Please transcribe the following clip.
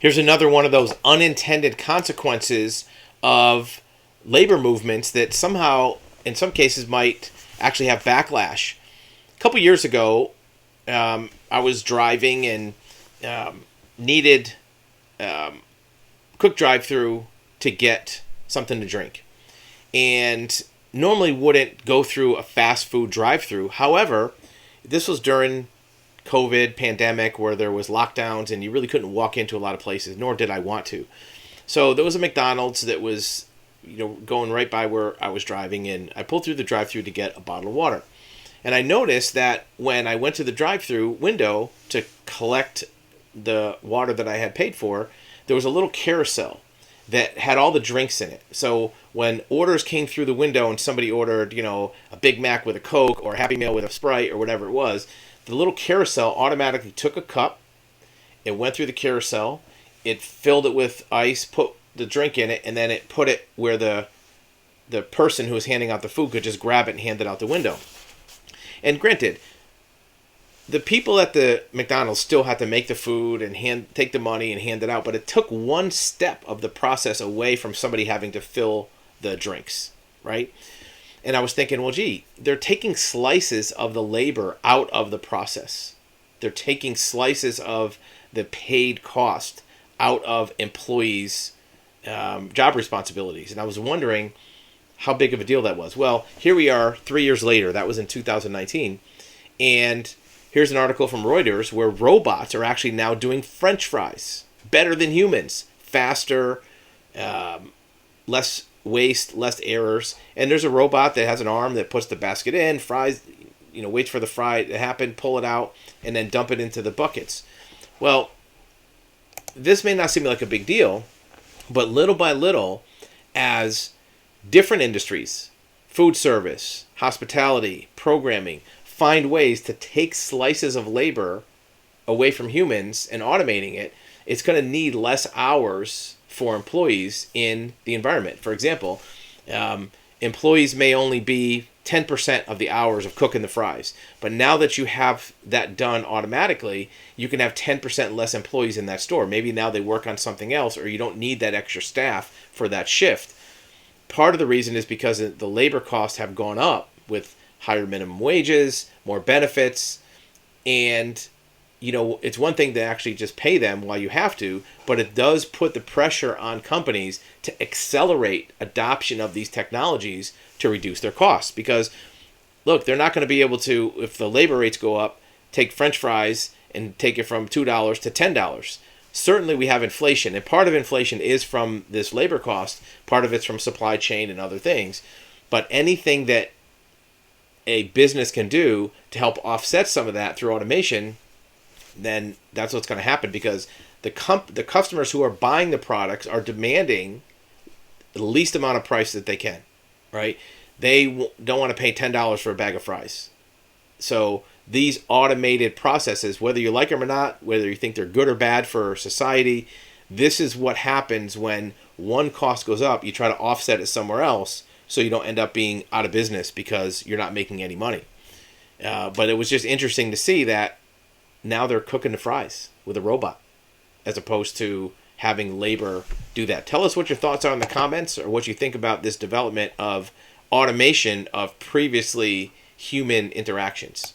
Here's another one of those unintended consequences of labor movements that somehow, in some cases, might actually have backlash. A couple years ago, I was driving and needed quick drive-through to get something to drink, and normally wouldn't go through a fast food drive-through. However, this was during COVID pandemic where there was lockdowns and you really couldn't walk into a lot of places, nor did I want to. So there was a McDonald's that was, going right by where I was driving, and I pulled through the drive-through to get a bottle of water. And I noticed that when I went to the drive-through window to collect the water that I had paid for, there was a little carousel that had all the drinks in it. So when orders came through the window and somebody ordered, a Big Mac with a Coke or a Happy Meal with a Sprite or whatever it was, the little carousel automatically took a cup, it went through the carousel, it filled it with ice, put the drink in it, and then it put it where the person who was handing out the food could just grab it and hand it out the window. And granted, the people at the McDonald's still had to make the food and take the money and hand it out, but it took one step of the process away from somebody having to fill the drinks, right? And I was thinking, well, gee, they're taking slices of the labor out of the process. They're taking slices of the paid cost out of employees' job responsibilities. And I was wondering how big of a deal that was. Well, here we are 3 years later. That was in 2019. And here's an article from Reuters where robots are actually now doing French fries better than humans, faster, less waste, less errors. And there's a robot that has an arm that puts the basket in, fries, waits for the fry to happen, pull it out, and then dump it into the buckets. Well, this may not seem like a big deal, but little by little, as different industries, food service, hospitality, programming, find ways to take slices of labor away from humans and automating it, it's going to need less hours for employees in the environment. For example, employees may only be 10% of the hours of cooking the fries. But now that you have that done automatically, you can have 10% less employees in that store. Maybe now they work on something else, or you don't need that extra staff for that shift. Part of the reason is because the labor costs have gone up with higher minimum wages, more benefits, and it's one thing to actually just pay them while you have to, but it does put the pressure on companies to accelerate adoption of these technologies to reduce their costs. Because, look, they're not going to be able to, if the labor rates go up, take French fries and take it from $2 to $10. Certainly we have inflation, and part of inflation is from this labor cost, part of it's from supply chain and other things. But anything that a business can do to help offset some of that through automation, then that's what's going to happen, because the customers who are buying the products are demanding the least amount of price that they can, right? They don't want to pay $10 for a bag of fries. So these automated processes, whether you like them or not, whether you think they're good or bad for society, this is what happens when one cost goes up. You try to offset it somewhere else so you don't end up being out of business because you're not making any money. But it was just interesting to see that now they're cooking the fries with a robot as opposed to having labor do that. Tell us what your thoughts are in the comments, or what you think about this development of automation of previously human interactions.